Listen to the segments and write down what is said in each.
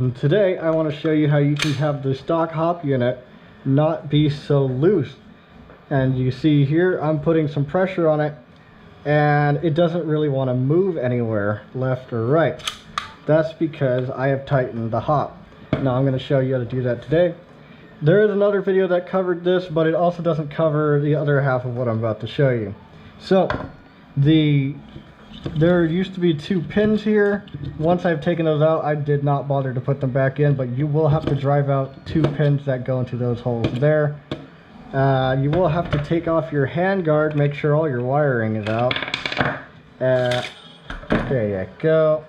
And today I want to show you how you can have the stock hop unit not be so loose. And you see here I'm putting some pressure on it and it doesn't really want to move anywhere left or right. That's because I have tightened the hop. Now I'm going to show you how to do that today. There is another video that covered this, but it also doesn't cover the other half of what I'm about to show you. So there used to be 2 pins here. Once I've taken those out, I did not bother to put them back in, but you will have to drive out 2 pins that go into those holes there. You will have to take off your hand guard, make sure all your wiring is out. There you go.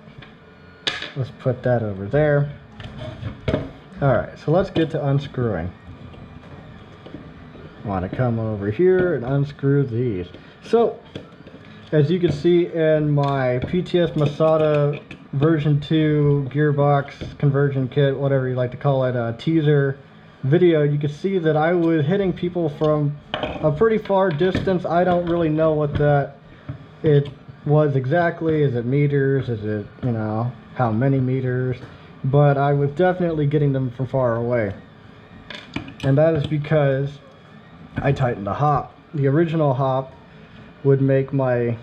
Let's put that over there. Alright, so let's get to unscrewing. I want to come over here and unscrew these. So, as you can see in my PTS Masada version 2 gearbox conversion kit, whatever you like to call it, teaser video, you can see that I was hitting people from a pretty far distance. I don't really know what it was exactly. Is it meters? Is it, you know, how many meters? But I was definitely getting them from far away. And that is because I tightened the hop. The original hop would make my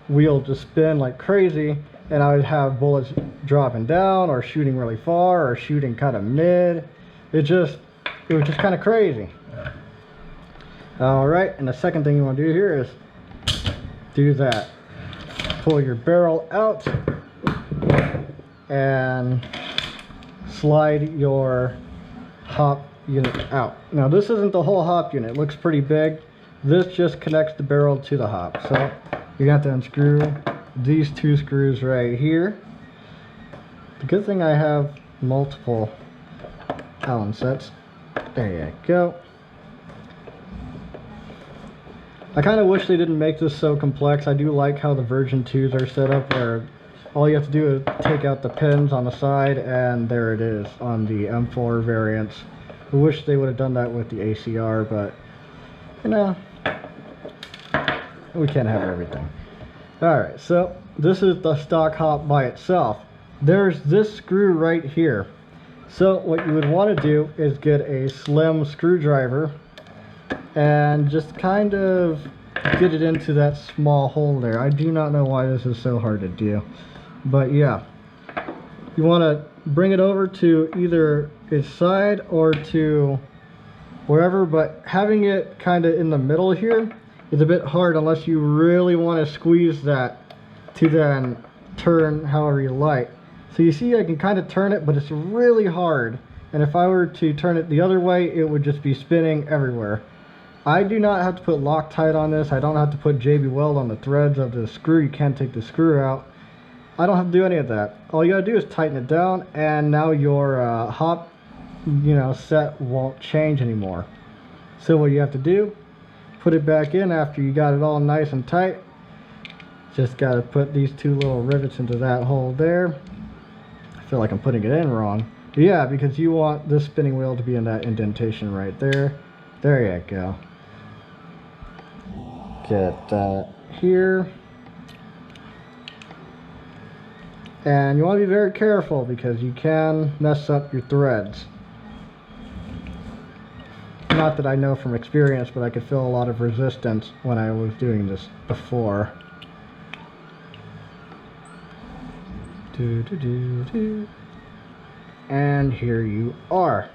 wheel just spin like crazy, and I would have bullets dropping down or shooting really far or shooting kind of mid. It was just kind of crazy. Alright, and the second thing you want to do here is do that. Pull your barrel out and slide your hop unit out. Now this isn't the whole hop unit. It looks pretty big. This just connects the barrel to the hop. So you have to unscrew these 2 screws right here. The good thing I have multiple Allen sets. There you go. I kind of wish they didn't make this so complex. I do like how the version 2s are set up, where all you have to do is take out the pins on the side and there it is on the M4 variants. I wish they would have done that with the ACR, but you know, we can't have everything. Alright, so this is the stock hop by itself. There's this screw right here. So what you would want to do is get a slim screwdriver and just kind of get it into that small hole there. I do not know why this is so hard to do, but yeah, you want to bring it over to either its side or to wherever, but having it kind of in the middle here is a bit hard unless you really want to squeeze that to then turn however you like. So you see I can kind of turn it, but it's really hard, and if I were to turn it the other way, it would just be spinning everywhere. I do not have to put Loctite on this. I don't have to put JB Weld on the threads of the screw. You can't take the screw out. I don't have to do any of that. All you gotta do is tighten it down, and now your hop, you know, set won't change anymore. So what you have to do, put it back in after you got it all nice and tight. Just gotta put these 2 little rivets into that hole there. I feel like I'm putting it in wrong. But yeah, because you want this spinning wheel to be in that indentation right there. There you go. Get that here. And you want to be very careful because you can mess up your threads. Not that I know from experience, but I could feel a lot of resistance when I was doing this before. And here you are.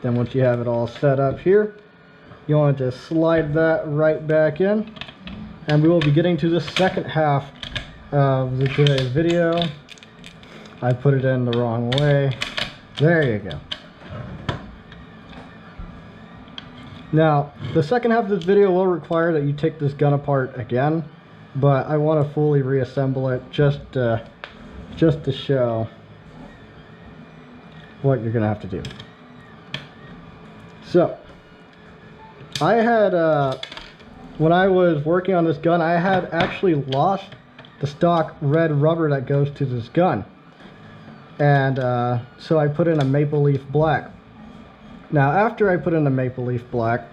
Then once you have it all set up here, you want to just slide that right back in, and we will be getting to the second half of today's video. I put it in the wrong way. There you go. Now the second half of this video will require that you take this gun apart again, but I want to fully reassemble it just to show what you're gonna have to do. So I had when I was working on this gun, I had actually lost the stock red rubber that goes to this gun, and so I put in a maple leaf black. Now after I put in a maple leaf black,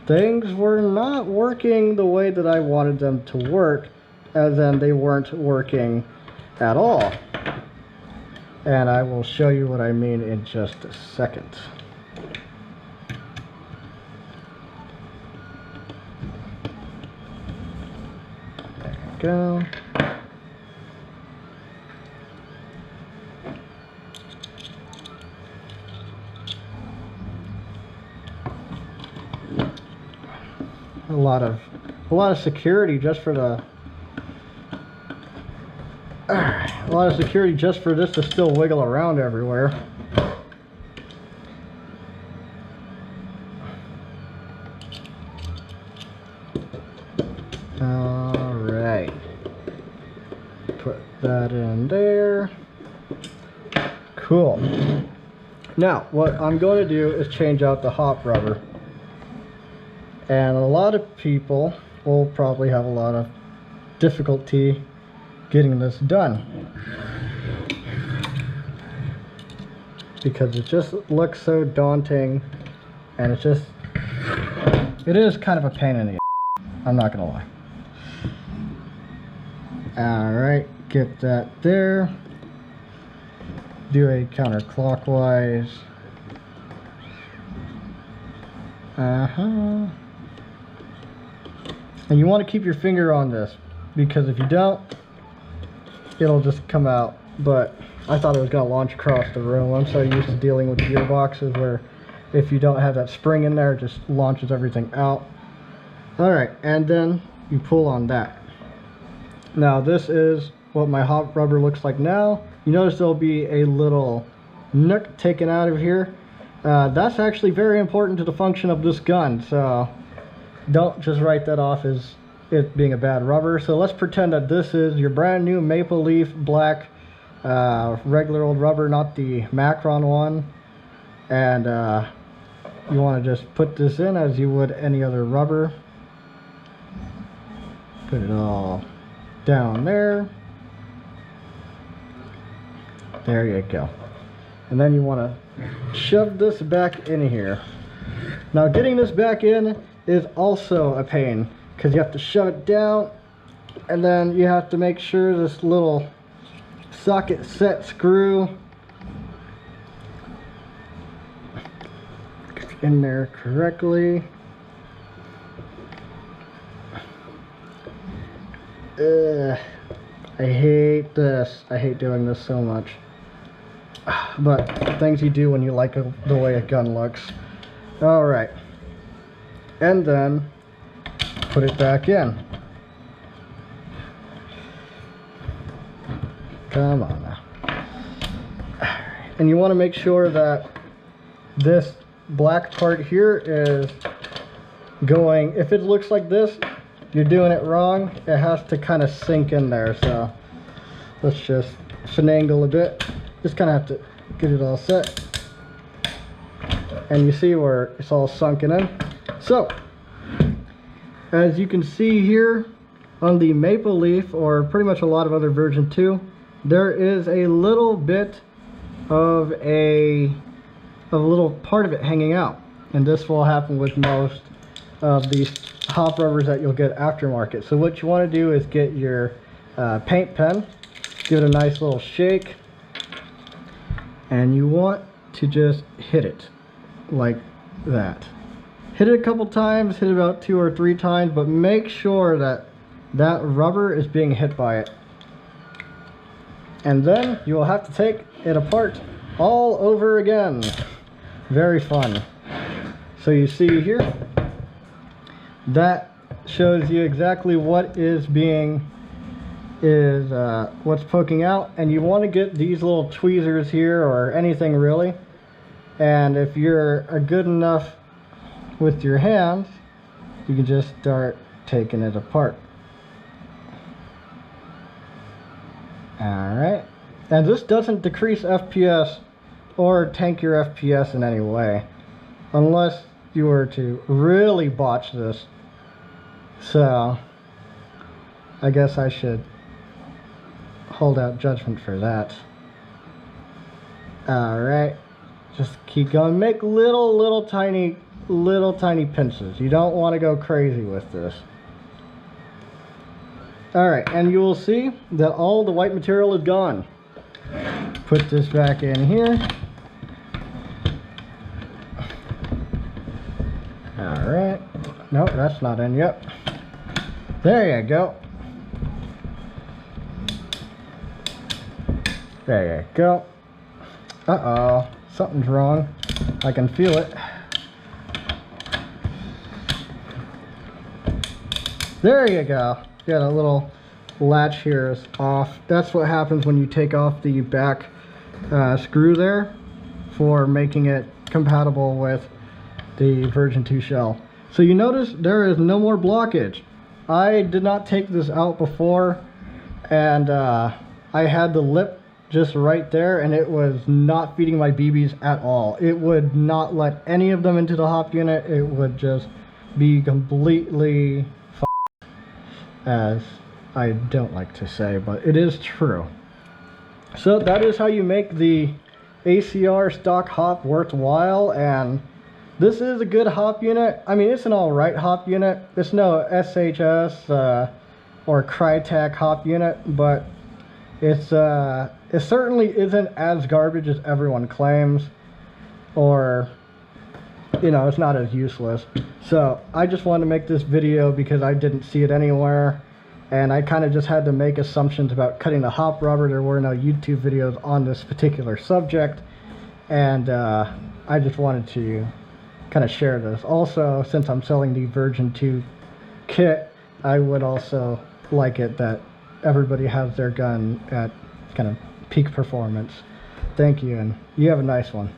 things were not working the way that I wanted them to work, as in they weren't working at all. And I will show you what I mean in just a second. There we go. A lot of security just for the a lot of security just for this to still wiggle around everywhere. All right, put that in there. Cool. Now what I'm going to do is change out the hop rubber. And a lot of people will probably have a lot of difficulty getting this done because it just looks so daunting, and it is kind of a pain in the ass. I'm not gonna lie. Alright, get that there. Do a counterclockwise. And you want to keep your finger on this, because if you don't, it'll just come out. But I thought it was going to launch across the room. I'm so used to dealing with gearboxes where if you don't have that spring in there, it just launches everything out. Alright, and then you pull on that. Now this is what my hop rubber looks like now. You notice there'll be a little nook taken out of here. That's actually very important to the function of this gun, so don't just write that off as it being a bad rubber. So let's pretend that this is your brand new Maple Leaf black regular old rubber, not the Macron one. And you want to just put this in as you would any other rubber. Put it all down there. There you go. And then you want to shove this back in here. Now getting this back in is also a pain, because you have to shove it down, and then you have to make sure this little socket set screw gets in there correctly. I hate this. I hate doing this so much. But things you do when you like the way a gun looks. Alright. And then put it back in. Come on now. And you want to make sure that this black part here is going, if it looks like this, you're doing it wrong. It has to kind of sink in there. So let's just finagle a bit. Just kind of have to get it all set. And you see where it's all sunken in. So as you can see here on the Maple Leaf, or pretty much a lot of other version 2, there is a little bit of a little part of it hanging out, and this will happen with most of these hop rubbers that you'll get aftermarket. So what you want to do is get your paint pen, give it a nice little shake, and you want to just hit it like that. Hit it a couple times, hit it about 2 or 3 times, but make sure that that rubber is being hit by it. And then you will have to take it apart all over again. Very fun. So you see here, that shows you exactly what is what's poking out, and you want to get these little tweezers here, or anything really, and if you're good enough with your hands, you can just start taking it apart. Alright, and this doesn't decrease FPS or tank your FPS in any way, unless you were to really botch this. So I guess I should hold out judgment for that. Alright, just keep going. Make little tiny pinches. You don't want to go crazy with this. Alright, and you will see that all the white material is gone. Put this back in here. Alright. Nope, that's not in yet. There you go. There you go. Uh-oh. Something's wrong. I can feel it. There you go. Got a little latch here is off. That's what happens when you take off the back screw there for making it compatible with the version 2 shell. So you notice there is no more blockage. I did not take this out before, and I had the lip just right there, and it was not feeding my BBs at all. It would not let any of them into the hop unit. It would just be completely as I don't like to say, but it is true. So that is how you make the ACR stock hop worthwhile, and this is a good hop unit. I mean, it's an alright hop unit. It's no SHS or Crytek hop unit, but it's it certainly isn't as garbage as everyone claims, or you know, it's not as useless. So I just wanted to make this video because I didn't see it anywhere, and I kind of just had to make assumptions about cutting the hop rubber. There were no YouTube videos on this particular subject, and I just wanted to kind of share this. Also, since I'm selling the version 2 kit, I would also like it that everybody has their gun at kind of peak performance. Thank you, and you have a nice one.